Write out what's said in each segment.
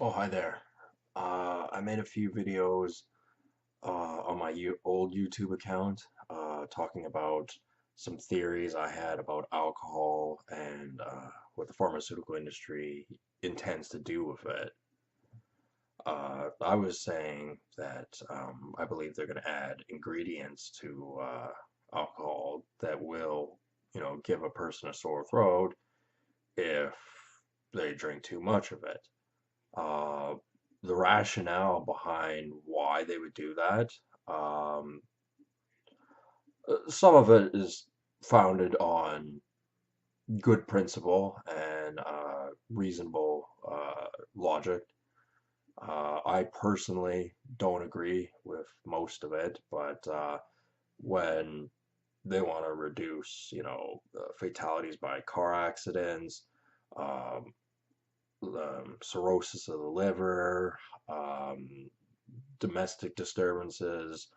Oh, hi there. I made a few videos on my old YouTube account talking about some theories I had about alcohol and what the pharmaceutical industry intends to do with it. I was saying that I believe they're going to add ingredients to alcohol that will, give a person a sore throat if they drink too much of it. uh, the rationale behind why they would do that. Um, some of it is founded on good principle and reasonable logic. I personally don't agree with most of it, but when they want to reduce, fatalities by car accidents, um, cirrhosis of the liver, um, domestic disturbances,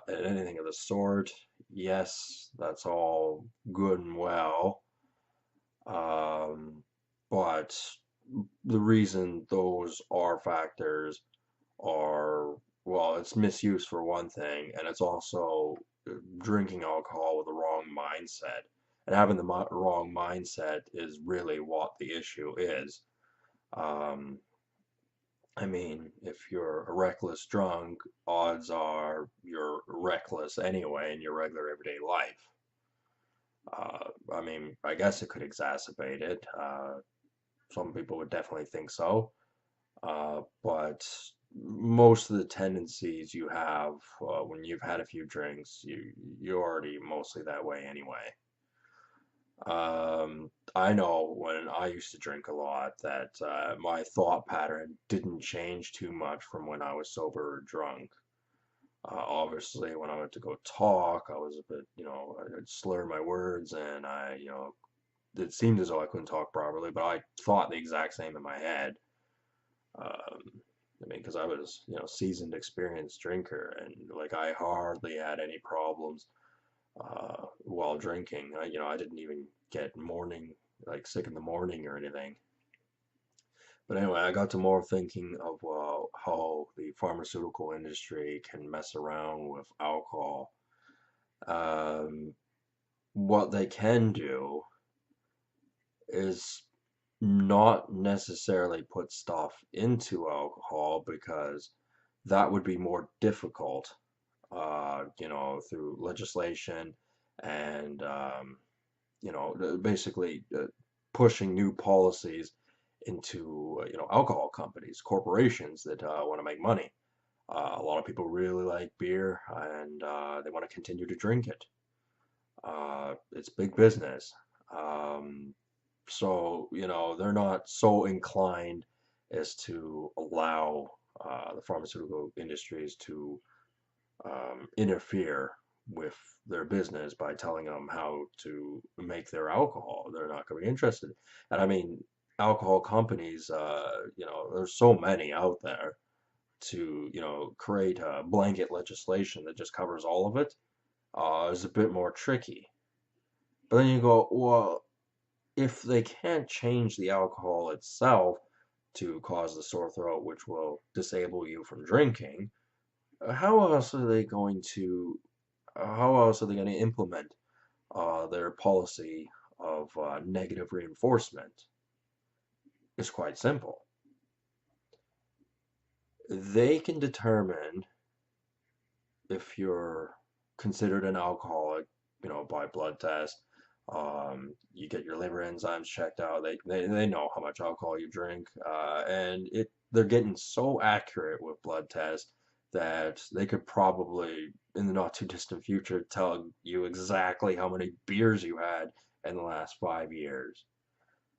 and anything of the sort. Yes, that's all good and well. Um, but the reason those are factors are, well, it's misuse for one thing, and it's also drinking alcohol with the wrong mindset. And having the wrong mindset is really what the issue is. Um, I mean, if you're a reckless drunk, odds are you're reckless anyway in your regular everyday life. I mean, I guess it could exacerbate it. Some people would definitely think so. But most of the tendencies you have when you've had a few drinks, you're already mostly that way anyway. I know when I used to drink a lot that my thought pattern didn't change too much from when I was sober or drunk. Obviously, when I went to go talk, I was a bit, I'd slur my words and it seemed as though I couldn't talk properly, but I thought the exact same in my head. Um, I mean, because I was, seasoned, experienced drinker, and like I hardly had any problems while drinking. I didn't even get like sick in the morning or anything. But anyway, I got to more thinking of how the pharmaceutical industry can mess around with alcohol. Um, what they can do is not necessarily put stuff into alcohol because that would be more difficult, through legislation and, basically pushing new policies into, alcohol companies, corporations that want to make money. A lot of people really like beer and they want to continue to drink it. It's big business. Um, so, they're not so inclined as to allow the pharmaceutical industries to interfere with their business by telling them how to make their alcohol. They're not going to be interested. And I mean, alcohol companies, there's so many out there to, create a blanket legislation that just covers all of it is a bit more tricky. But then you go, well, if they can't change the alcohol itself to cause the sore throat, which will disable you from drinking, how else are they going to how else are they going to implement their policy of negative reinforcement? It's quite simple. They can determine if you're considered an alcoholic, by blood test. You get your liver enzymes checked out. They know how much alcohol you drink, and they're getting so accurate with blood tests that they could probably, in the not too distant future, tell you exactly how many beers you had in the last 5 years.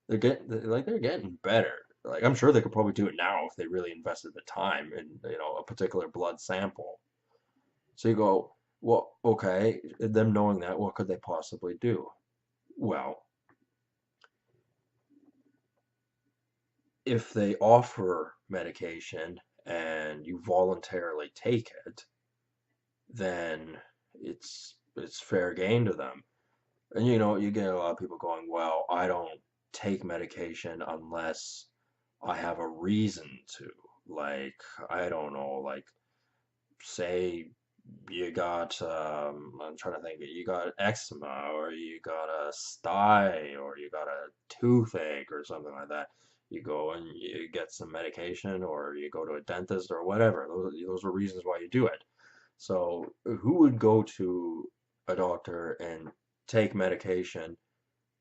They're getting better. Like I'm sure they could probably do it now if they really invested the time in a particular blood sample. So you go, well, okay, them knowing that, what could they possibly do? Well, if they offer medication and you voluntarily take it, then it's fair game to them. And you get a lot of people going, well, I don't take medication unless I have a reason to. Like, I don't know, like, say you got, I'm trying to think, you got eczema, or you got a sty, or you got a toothache, or something like that. You go and you get some medication, or you go to a dentist, or whatever. Those are reasons why you do it. So, who would go to a doctor and take medication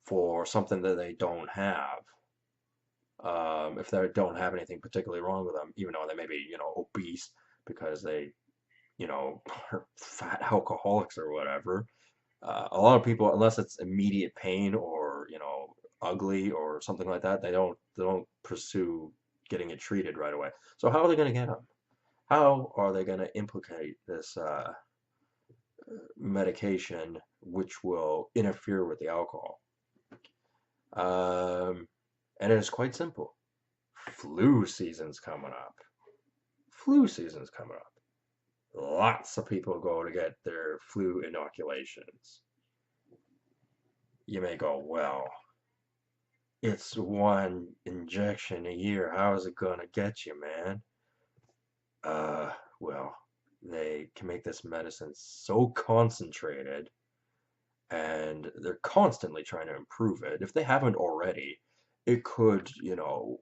for something that they don't have? If they don't have anything particularly wrong with them, even though they may be, obese because they, are fat alcoholics or whatever. A lot of people, unless it's immediate pain or, ugly or something like that, they don't pursue getting it treated right away. So how are they going to get them? How are they going to implicate this medication which will interfere with the alcohol? Um, and it is quite simple. Flu season's coming up. Flu season's coming up. Lots of people go to get their flu inoculations. You may go, well, it's one injection a year. How is it gonna get you, man? Uh, well, they can make this medicine so concentrated and they're constantly trying to improve it. If they haven't already, it could, you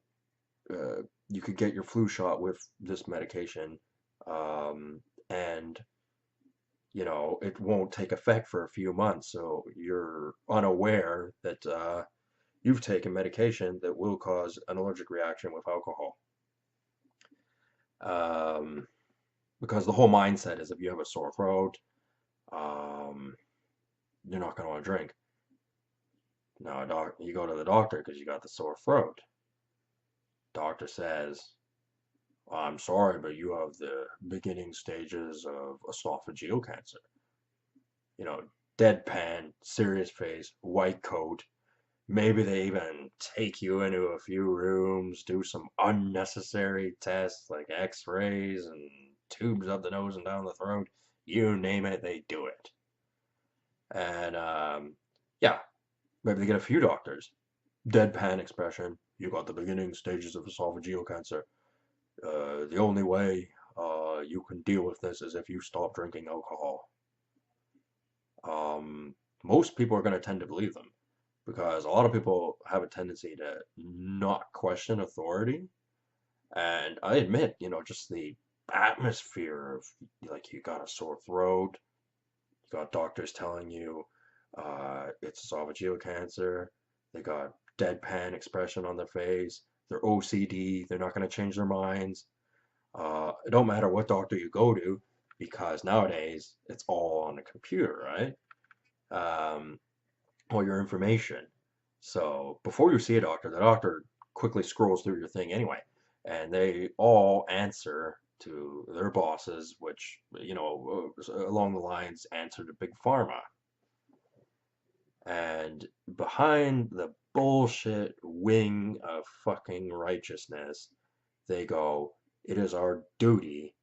could get your flu shot with this medication, and it won't take effect for a few months, so you're unaware that you've taken medication that will cause an allergic reaction with alcohol. Um, because the whole mindset is if you have a sore throat, um, you're not going to want to drink. Now, you go to the doctor because you got the sore throat. Doctor says, I'm sorry, but you have the beginning stages of esophageal cancer. You know, deadpan, serious face, white coat. Maybe they even take you into a few rooms, do some unnecessary tests like x-rays and tubes up the nose and down the throat. You name it, they do it. And yeah, maybe they get a few doctors. Deadpan expression. You got the beginning stages of esophageal cancer. The only way you can deal with this is if you stop drinking alcohol. Um, Most people are going to tend to believe them because a lot of people have a tendency to not question authority. And I admit, just the atmosphere of like you got a sore throat, you got doctors telling you it's esophageal cancer, they got deadpan expression on their face, they're OCD, they're not going to change their minds. It don't matter what doctor you go to because nowadays it's all on the computer, right? Um, all your information. So before you see a doctor, the doctor quickly scrolls through your thing anyway, and they all answer to their bosses, which, along the lines answer to Big Pharma. And behind the bullshit wing of fucking righteousness, they go, it is our duty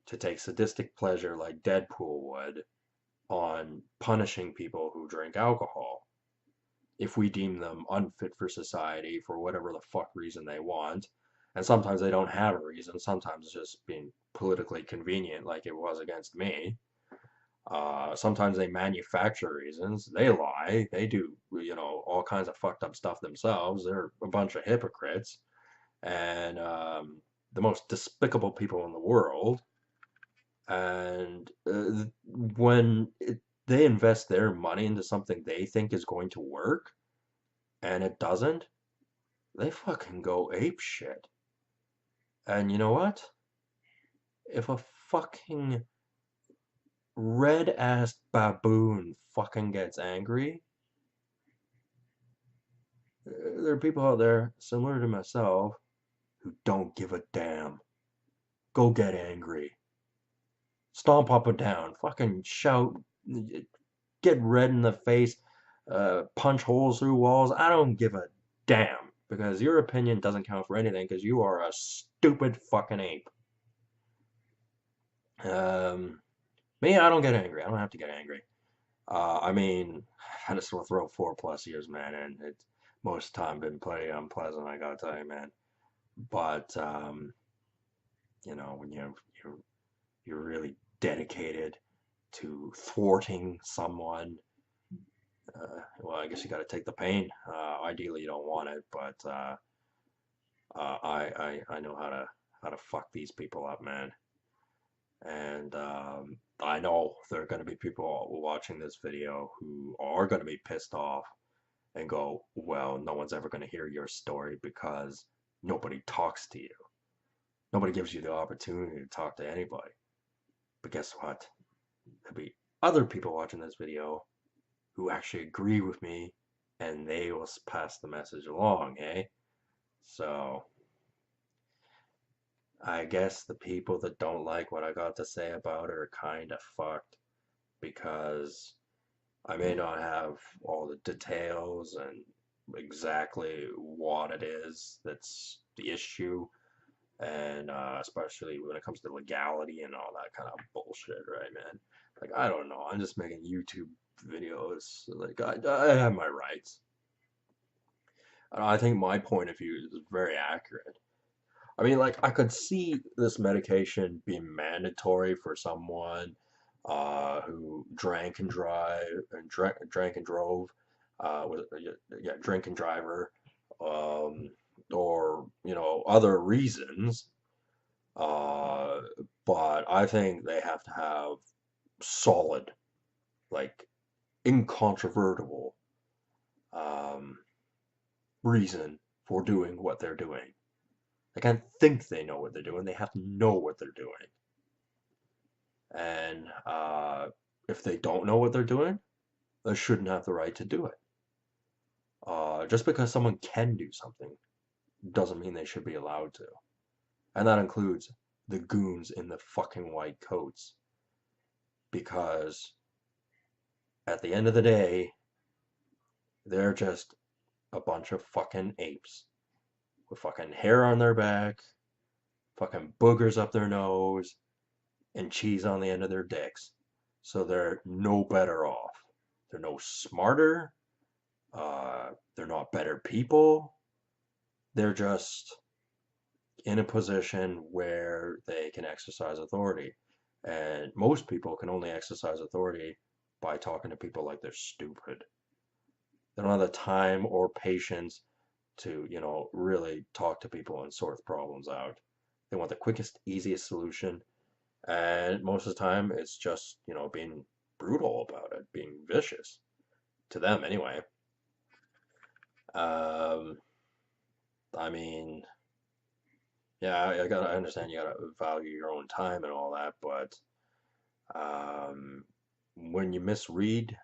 to take sadistic pleasure like Deadpool would on punishing people who drink alcohol if we deem them unfit for society for whatever the fuck reason they want. And sometimes they don't have a reason. Sometimes it's just being politically convenient, like it was against me. Sometimes they manufacture reasons. They lie. They do, all kinds of fucked up stuff themselves. They're a bunch of hypocrites and the most despicable people in the world. And they invest their money into something they think is going to work and it doesn't, they fucking go ape shit. And you know what? If a fucking red ass baboon fucking gets angry, there are people out there similar to myself who don't give a damn. Go get angry. Stomp up and down. Fucking shout. Get red in the face. Punch holes through walls. I don't give a damn because your opinion doesn't count for anything because you are a stupid fucking ape. Um, Me, I don't get angry. I don't have to get angry. I mean, I had a sore throat 4+ years, man, and it's most of the time been pretty unpleasant, I gotta tell you, man. But when you're you're really dedicated to thwarting someone, well, I guess you got to take the pain. Ideally, you don't want it, but I know how to fuck these people up, man. And I know there are going to be people watching this video who are going to be pissed off and go, well, no one's ever going to hear your story because nobody talks to you. Nobody gives you the opportunity to talk to anybody. But guess what? There'll be other people watching this video who actually agree with me and they will pass the message along, eh? So I guess the people that don't like what I got to say about it are kind of fucked because I may not have all the details and exactly what it is that's the issue, and especially when it comes to legality and all that kind of bullshit, right, man? Like, I don't know. I'm just making YouTube videos. Like, I have my rights. And I think my point of view is very accurate. I mean, like, I could see this medication being mandatory for someone who drank and drive and drank and drove, yeah, drink and driver, um, or other reasons. Uh, but I think they have to have solid, like, incontrovertible um, reason for doing what they're doing. They can't think they know what they're doing. They have to know what they're doing. And if they don't know what they're doing, they shouldn't have the right to do it. Just because someone can do something doesn't mean they should be allowed to. And that includes the goons in the fucking white coats. Because at the end of the day, they're just a bunch of fucking apes with fucking hair on their back, fucking boogers up their nose, and cheese on the end of their dicks. So they're no better off. They're no smarter. They're not better people. They're just in a position where they can exercise authority. And most people can only exercise authority by talking to people like they're stupid. They don't have the time or patience to, really talk to people and sort problems out. They want the quickest, easiest solution. And most of the time, it's just, being brutal about it, being vicious. To them, anyway. Um, I mean, yeah, I understand you gotta value your own time and all that, but um, when you misread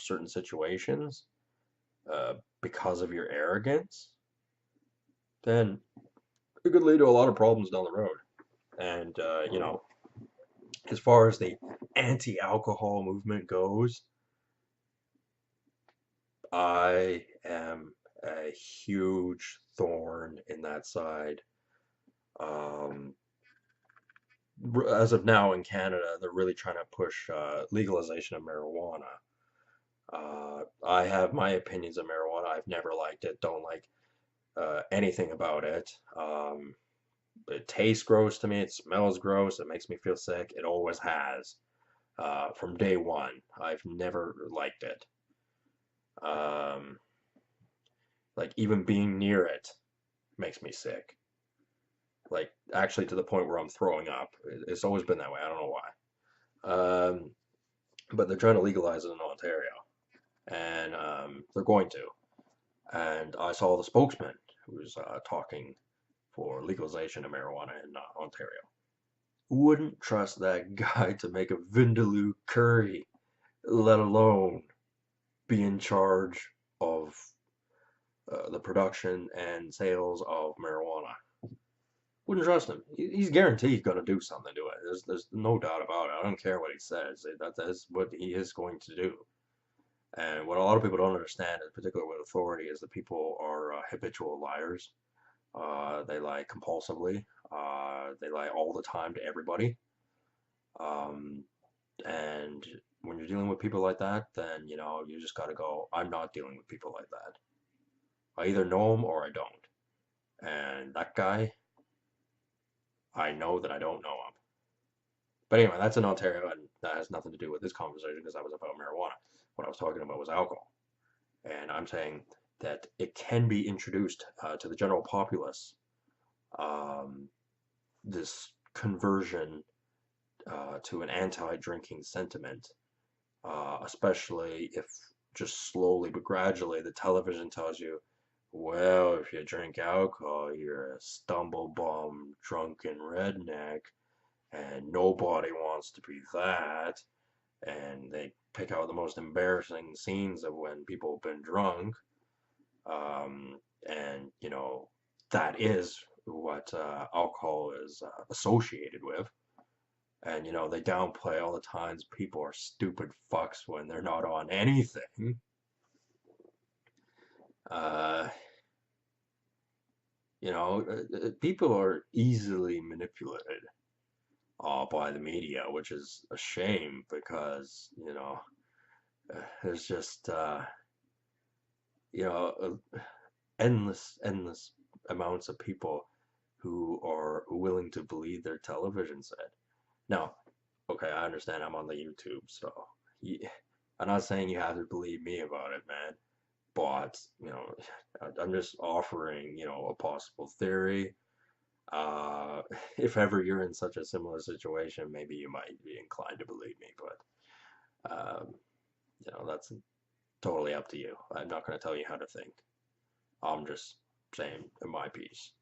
certain situations uh, because of your arrogance, then it could lead to a lot of problems down the road. And as far as the anti-alcohol movement goes, I am a huge thorn in that side. Um, as of now in Canada, they're really trying to push legalization of marijuana. I have my opinions of marijuana. I've never liked it, don't like anything about it. It tastes gross to me, it smells gross, it makes me feel sick. It always has. From day one, I've never liked it. Um, like, even being near it makes me sick. Like, actually, to the point where I'm throwing up. It's always been that way. I don't know why. But they're trying to legalize it in Ontario, and they're going to. And I saw the spokesman who was talking for legalization of marijuana in Ontario. Wouldn't trust that guy to make a vindaloo curry, let alone be in charge of the production and sales of marijuana. Wouldn't trust him. He's guaranteed going to do something to it. There's no doubt about it. I don't care what he says. That's what he is going to do. And what a lot of people don't understand, in particular with authority, is that people are habitual liars. They lie compulsively. They lie all the time to everybody. Um, and when you're dealing with people like that, then you just got to go. I'm not dealing with people like that. I either know them or I don't. And that guy, I know that I don't know him. But anyway, that's in Ontario, and that has nothing to do with this conversation because that was about marijuana. What I was talking about was alcohol. And I'm saying that it can be introduced to the general populace, um, this conversion to an anti-drinking sentiment, especially if just slowly but gradually the television tells you, well, if you drink alcohol, you're a stumble-bum, drunken redneck, and nobody wants to be that. And they pick out the most embarrassing scenes of when people have been drunk. And, that is what alcohol is associated with. And, they downplay all the times people are stupid fucks when they're not on anything. Uh, People are easily manipulated by the media, which is a shame because, there's just, you know, endless amounts of people who are willing to believe their television set. Now, okay, I understand I'm on the YouTube, so yeah, I'm not saying you have to believe me about it, man. But, I'm just offering, a possible theory. Uh, if ever you're in such a similar situation, maybe you might be inclined to believe me, but, that's totally up to you. I'm not going to tell you how to think. I'm just saying my piece.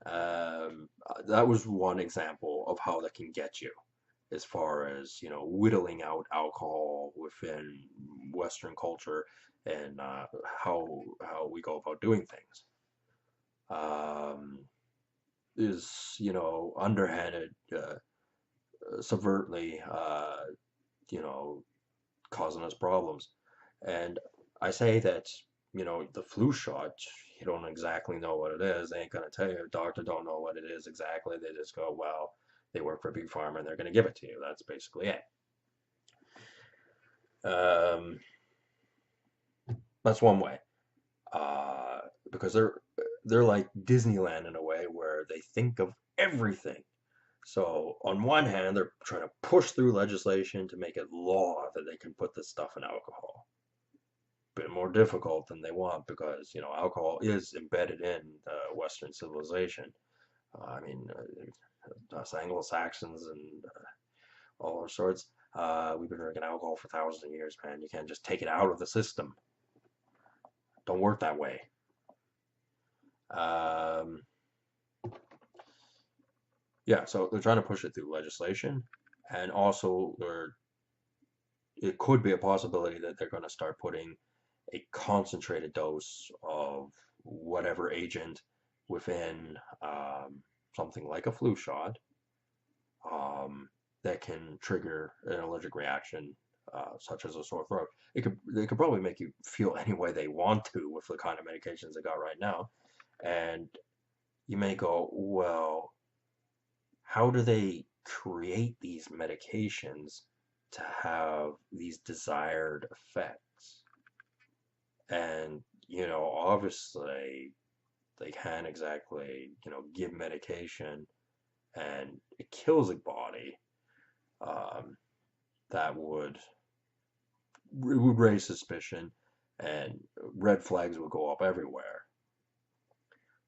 That was one example of how that can get you as far as, whittling out alcohol within Western culture and how we go about doing things. Um, is, underhanded, subvertly, you know, causing us problems. And I say that, the flu shot, you don't exactly know what it is. They ain't gonna tell you. Doctor don't know what it is exactly. They just go, well, they work for Big Pharma and they're gonna give it to you. That's basically it. Um, that's one way. Uh, because they're like Disneyland in a way where they think of everything. So on one hand, they're trying to push through legislation to make it law that they can put this stuff in alcohol. Bit more difficult than they want because alcohol is embedded in Western civilization. I mean, us Anglo-Saxons and all our sorts. We've been drinking alcohol for thousands of years, man. You can't just take it out of the system. Don't work that way. Um, yeah, so they're trying to push it through legislation, and also it could be a possibility that they're going to start putting a concentrated dose of whatever agent within something like a flu shot um, that can trigger an allergic reaction, such as a sore throat. They could probably make you feel any way they want to with the kind of medications they got right now, and you may go, well, how do they create these medications to have these desired effects? And, obviously they can't exactly, give medication and it kills a body um, that would raise suspicion and red flags would go up everywhere.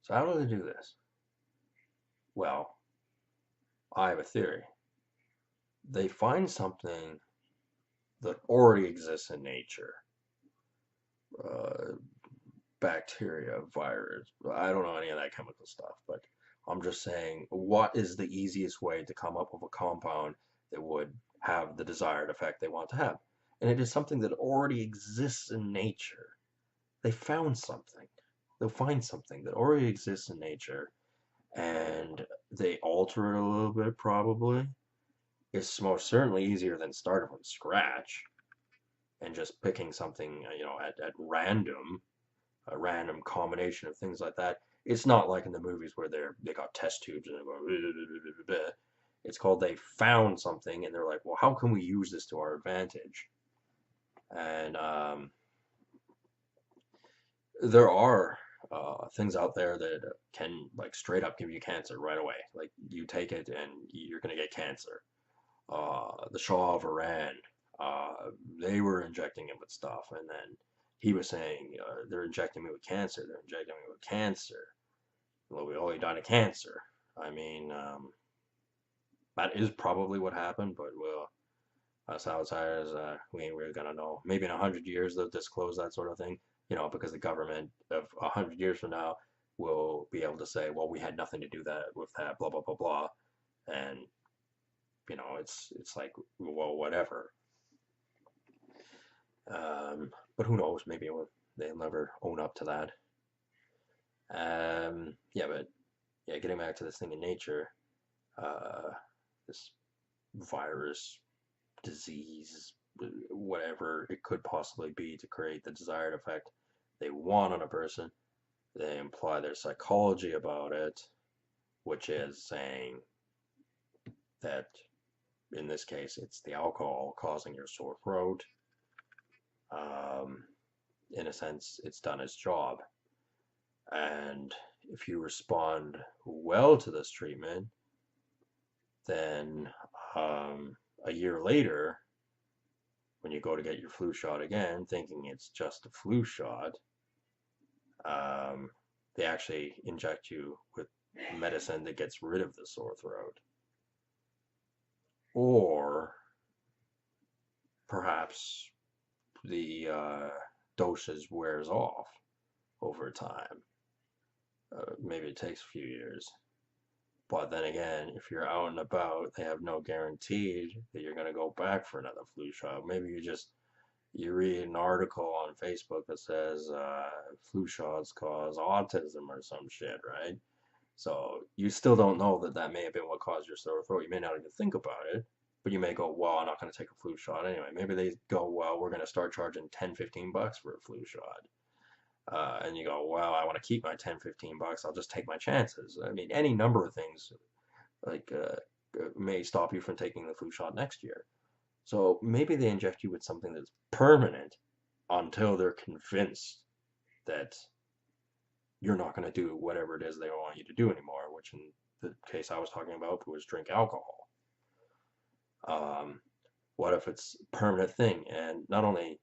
So how do they do this? Well, I have a theory. They find something that already exists in nature. Uh, Bacteria, virus. I don't know any of that chemical stuff, but I'm just saying, what is the easiest way to come up with a compound that would have the desired effect they want to have? And it is something that already exists in nature. They found something. They'll find something that already exists in nature and they alter it a little bit, probably. It's most certainly easier than starting from scratch and just picking something, at random, a random combination of things like that. It's not like in the movies where they got test tubes and they go. It's called they found something and they're like, well, how can we use this to our advantage? And there are things out there that can like straight up give you cancer right away. Like you take it and you're gonna get cancer. The Shah of Iran, they were injecting him with stuff, and then he was saying, they're injecting me with cancer. They're injecting me with cancer. Well, we only died of cancer. I mean, that is probably what happened, but well, us outsiders, we ain't really gonna know. Maybe in 100 years they'll disclose that sort of thing, because the government of 100 years from now will be able to say, well, we had nothing to do that with that, blah blah blah blah, and it's like, well, whatever. But who knows? Maybe they'll never own up to that. Yeah, but yeah, getting back to this thing in nature, uh, this virus, disease, whatever it could possibly be to create the desired effect they want on a person. They imply their psychology about it, which is saying that in this case it's the alcohol causing your sore throat. Um, in a sense, it's done its job. And if you respond well to this treatment, then a year later, when you go to get your flu shot again, thinking it's just a flu shot, they actually inject you with medicine that gets rid of the sore throat. Or perhaps the dosage wears off over time. Maybe it takes a few years. But then again, if you're out and about, they have no guarantee that you're going to go back for another flu shot. Maybe you read an article on Facebook that says flu shots cause autism or some shit, right? So you still don't know that that may have been what caused your sore throat. You may not even think about it, but you may go, well, I'm not going to take a flu shot anyway. Maybe they go, well, we're going to start charging 10, $15 for a flu shot. And you go, well, I want to keep my 10, $15. I'll just take my chances. I mean, any number of things like may stop you from taking the flu shot next year. So maybe they inject you with something that's permanent until they're convinced that you're not going to do whatever it is they want you to do anymore, which in the case I was talking about was drink alcohol. Um, what if it's a permanent thing? And not only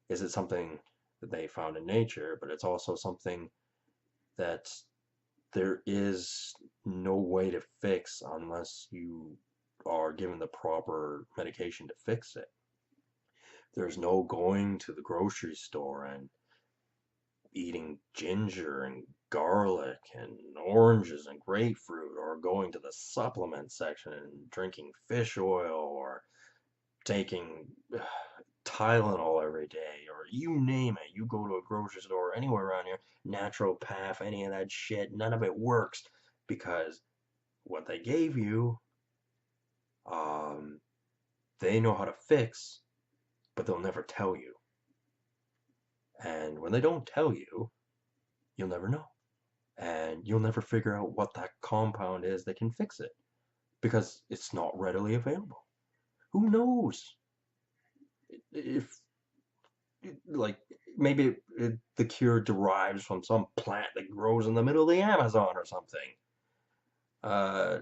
is it something that they found in nature, but it's also something that there is no way to fix unless you are given the proper medication to fix it. There's no going to the grocery store and eating ginger and garlic and oranges and grapefruit, or going to the supplement section and drinking fish oil, or taking Tylenol every day, or you name it. You go to a grocery store anywhere around here, naturopath, any of that shit, none of it works because what they gave you, um, they know how to fix, but they'll never tell you. And when they don't tell you, you'll never know. And you'll never figure out what that compound is that can fix it because it's not readily available. Who knows? If, like, maybe the cure derives from some plant that grows in the middle of the Amazon or something. Uh,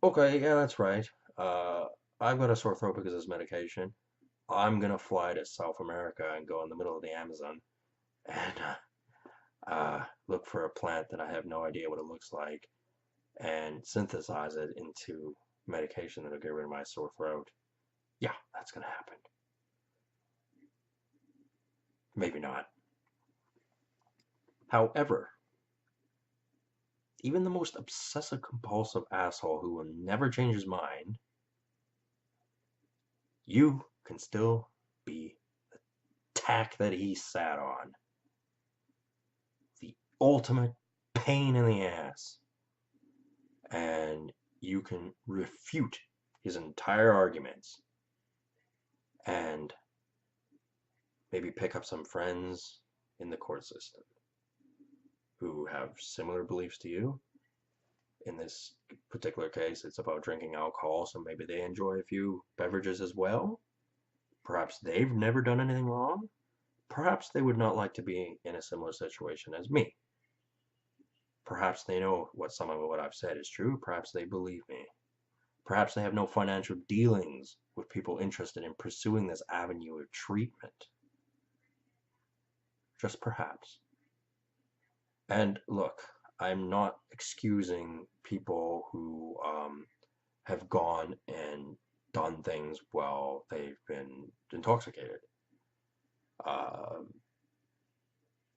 okay, yeah, that's right. I've got a sore throat because of this medication. I'm gonna fly to South America and go in the middle of the Amazon and look for a plant that I have no idea what it looks like and synthesize it into medication that'll get rid of my sore throat. Yeah, that's gonna happen. Maybe not. However, even the most obsessive compulsive asshole who will never change his mind, you can still be the tack that he sat on. The ultimate pain in the ass. And you can refute his entire arguments and maybe pick up some friends in the court system who have similar beliefs to you. In this particular case, it's about drinking alcohol, so maybe they enjoy a few beverages as well. Perhaps they've never done anything wrong, Perhaps they would not like to be in a similar situation as me. Perhaps they know what some of what I've said is true. Perhaps they believe me. Perhaps they have no financial dealings with people interested in pursuing this avenue of treatment. Just perhaps. And look, I'm not excusing people who have gone and done things while they've been intoxicated. Uh,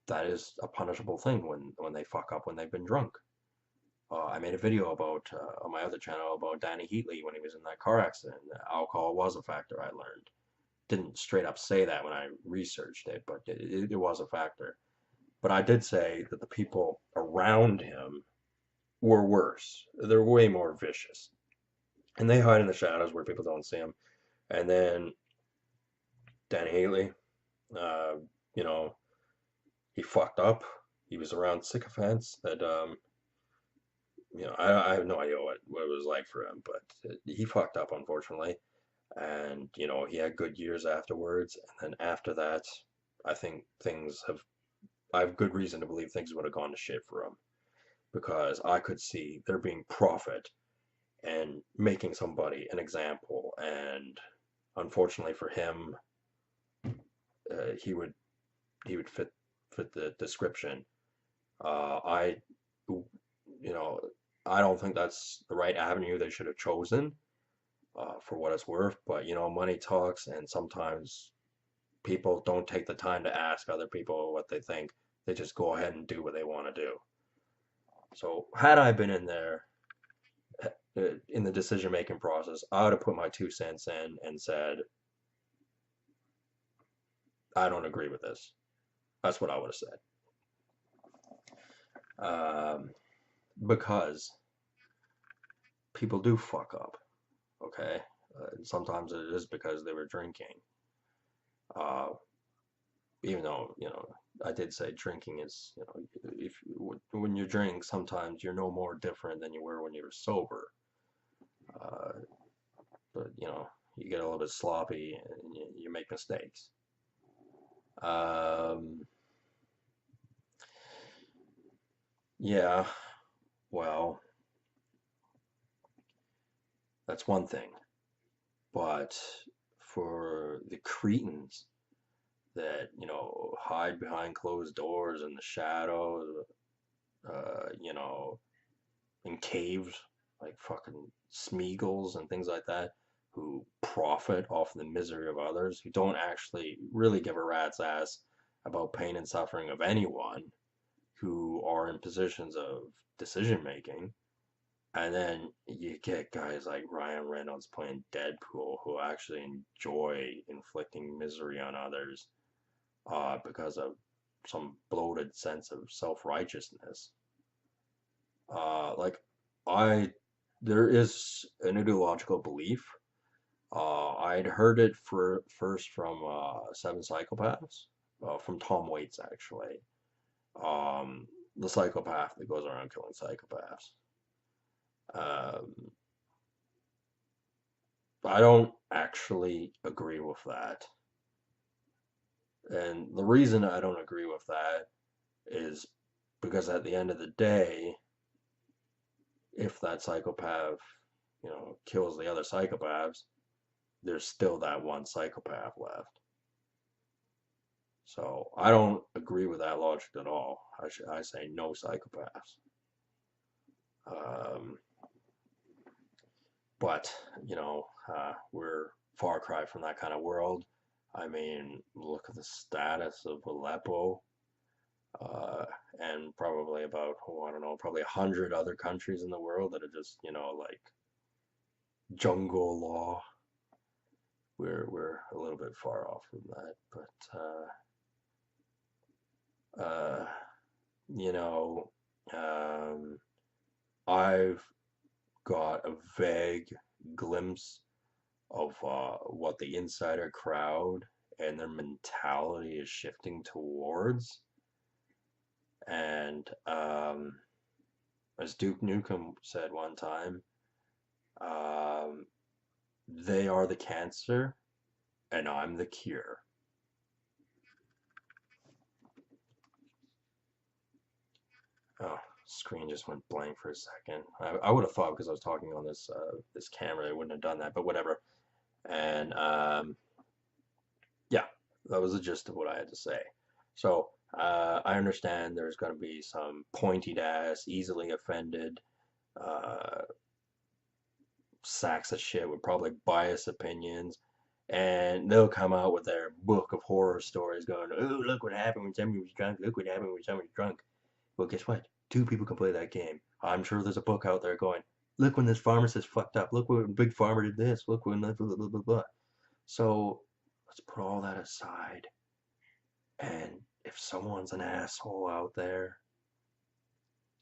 that is a punishable thing when they fuck up when they've been drunk. I made a video about on my other channel about Danny Heatley when he was in that car accident. Alcohol was a factor, I learned. Didn't straight up say that when I researched it, but it was a factor. But I did say that the people around him were worse. They're way more vicious. And they hide in the shadows where people don't see them. And then Danny Heatley, uh, you know, he fucked up. He was around sycophants that, I have no idea what it was like for him, but he fucked up, unfortunately. And, he had good years afterwards. And then after that, I think I have good reason to believe things would have gone to shit for him because I could see there being profit and making somebody an example. And unfortunately for him, he would fit the description. I, you know, I don't think that's the right avenue they should have chosen. For what it's worth, but money talks, and sometimes people don't take the time to ask other people what they think. They just go ahead and do what they want to do. So had I been in there in the decision making process, I would have put my 2 cents in and said, I don't agree with this. That's what I would have said. Because people do fuck up, okay? Sometimes it is because they were drinking. Uh, Even though, I did say drinking is, if when you drink, sometimes you're no more different than you were when you were sober. Uh, but you get a little bit sloppy and you make mistakes. Um, yeah, well, that's one thing. But for the cretins that, hide behind closed doors in the shadows, you know, in caves, like fucking Smeagol's and things like that, who profit off the misery of others, who don't actually really give a rat's ass about pain and suffering of anyone, who are in positions of decision making. And then you get guys like Ryan Reynolds playing Deadpool who actually enjoy inflicting misery on others because of some bloated sense of self-righteousness. Like I, there is an ideological belief. I'd heard it first from Seven Psychopaths, from Tom Waits actually. The psychopath that goes around killing psychopaths. Um, I don't actually agree with that, and the reason I don't agree with that is because at the end of the day, if that psychopath, kills the other psychopaths, there's still that one psychopath left. So I don't agree with that logic at all. I say no psychopaths. Um, but we're far cry from that kind of world. I mean, look at the status of Aleppo, uh, and probably about, oh, I don't know, probably 100 other countries in the world that are just like jungle law. We're a little bit far off from that, but uh, you know, um, I've got a vague glimpse of what the insider crowd and their mentality is shifting towards. And as Duke Nukem said one time, um, they are the cancer and I'm the cure. screen just went blank for a second. I would have thought because I was talking on this camera, I wouldn't have done that, but whatever. And yeah, that was the gist of what I had to say. So I understand there's going to be some pointed ass, easily offended uh, sacks of shit with probably biased opinions, and they'll come out with their book of horror stories, going, "Oh, look what happened when somebody was drunk. Look what happened when somebody was drunk." Well, guess what? Two people can play that game. I'm sure there's a book out there going, "Look when this pharmacist fucked up. Look when Big Pharma did this. Look when blah blah blah blah blah." So let's put all that aside. And if someone's an asshole out there,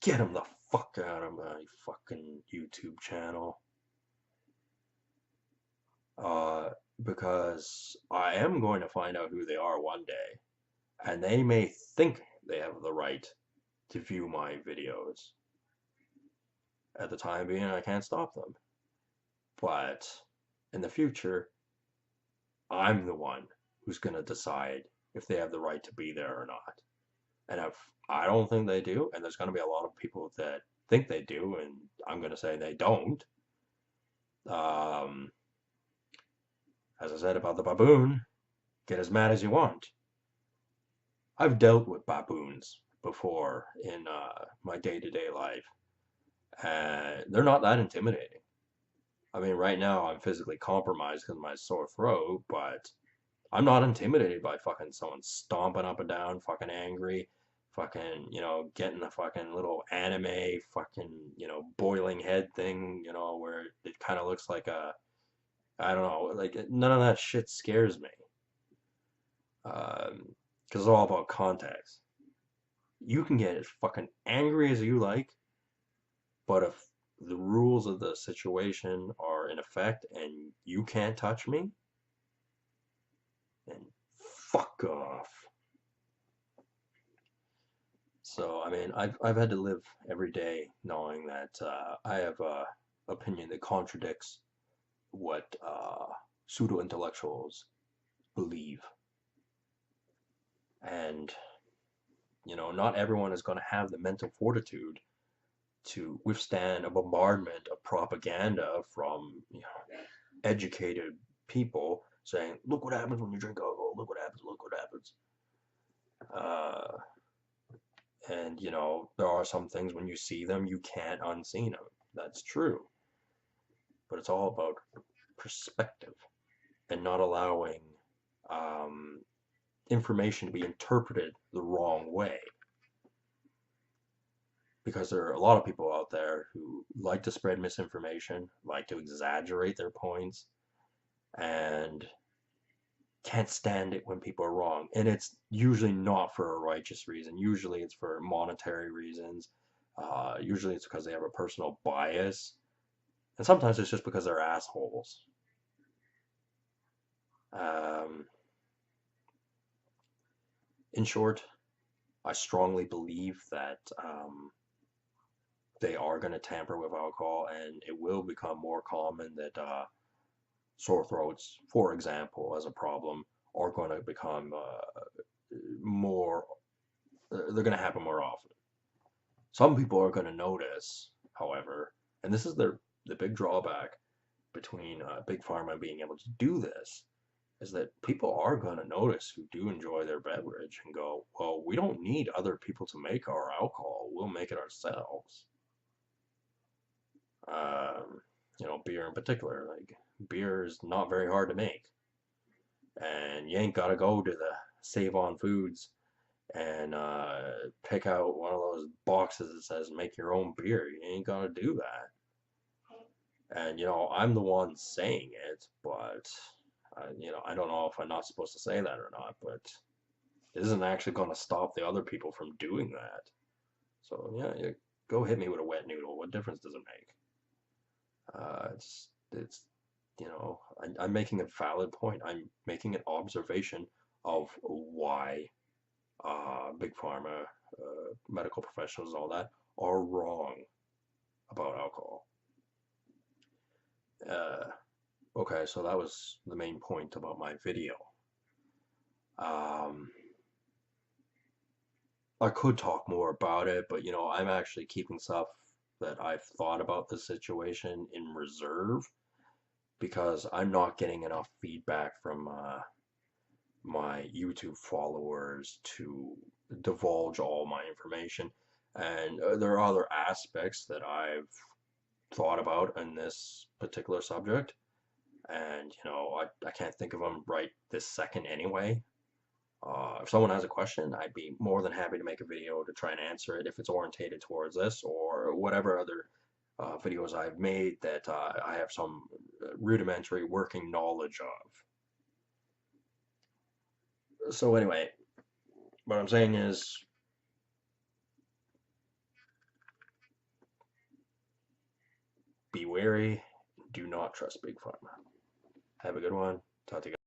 get them the fuck out of my fucking YouTube channel. Uh, because I am going to find out who they are one day, and they may think they have the right to view my videos. At the time being, I can't stop them. But in the future, I'm the one who's going to decide if they have the right to be there or not. And if I don't think they do, and there's going to be a lot of people that think they do, and I'm going to say they don't. Um, as I said about the baboon, get as mad as you want. I've dealt with baboons before in my day-to-day life, and they're not that intimidating. I mean, right now I'm physically compromised because of my sore throat, but I'm not intimidated by fucking someone stomping up and down, fucking angry, fucking, getting the fucking little anime fucking, boiling head thing, where it kind of looks like I don't know, like none of that shit scares me. Because it's all about context. You can get as fucking angry as you like, but if the rules of the situation are in effect and you can't touch me, then fuck off. So, I mean, I've had to live every day knowing that I have a opinion that contradicts what pseudo intellectuals believe, and not everyone is going to have the mental fortitude to withstand a bombardment of propaganda from educated people saying, "Look what happens when you drink alcohol. Look what happens. Look what happens." Uh, and there are some things when you see them, you can't unsee them. That's true. But it's all about perspective and not allowing um, information to be interpreted the wrong way. Because there are a lot of people out there who like to spread misinformation, like to exaggerate their points, and can't stand it when people are wrong. And it's usually not for a righteous reason. Usually it's for monetary reasons. Usually it's because they have a personal bias. And sometimes it's just because they're assholes. Um, in short, I strongly believe that they are going to tamper with alcohol, and it will become more common that sore throats, for example, as a problem, are going to become more, they're going to happen more often. Some people are going to notice, however, and this is the big drawback between Big Pharma being able to do this, is that people are going to notice who do enjoy their beverage and go, well, we don't need other people to make our alcohol. We'll make it ourselves. Um, beer in particular. Like, beer is not very hard to make. And you ain't got to go to the Save On Foods and pick out one of those boxes that says make your own beer. You ain't got to do that. And, I'm the one saying it, but, I don't know if I'm not supposed to say that or not, but it isn't actually going to stop the other people from doing that. So, yeah, go hit me with a wet noodle. What difference does it make? It's I'm making a valid point. I'm making an observation of why Big Pharma, medical professionals, all that are wrong about alcohol. Okay, so that was the main point about my video. Um, I could talk more about it, but I'm actually keeping stuff that I've thought about the situation in reserve because I'm not getting enough feedback from my YouTube followers to divulge all my information. And there are other aspects that I've thought about in this particular subject, and I can't think of them right this second anyway. If someone has a question, I'd be more than happy to make a video to try and answer it if it's orientated towards this or whatever other videos I've made that I have some rudimentary working knowledge of. So anyway, what I'm saying is be wary, do not trust Big Pharma. Have a good one. Talk to you guys.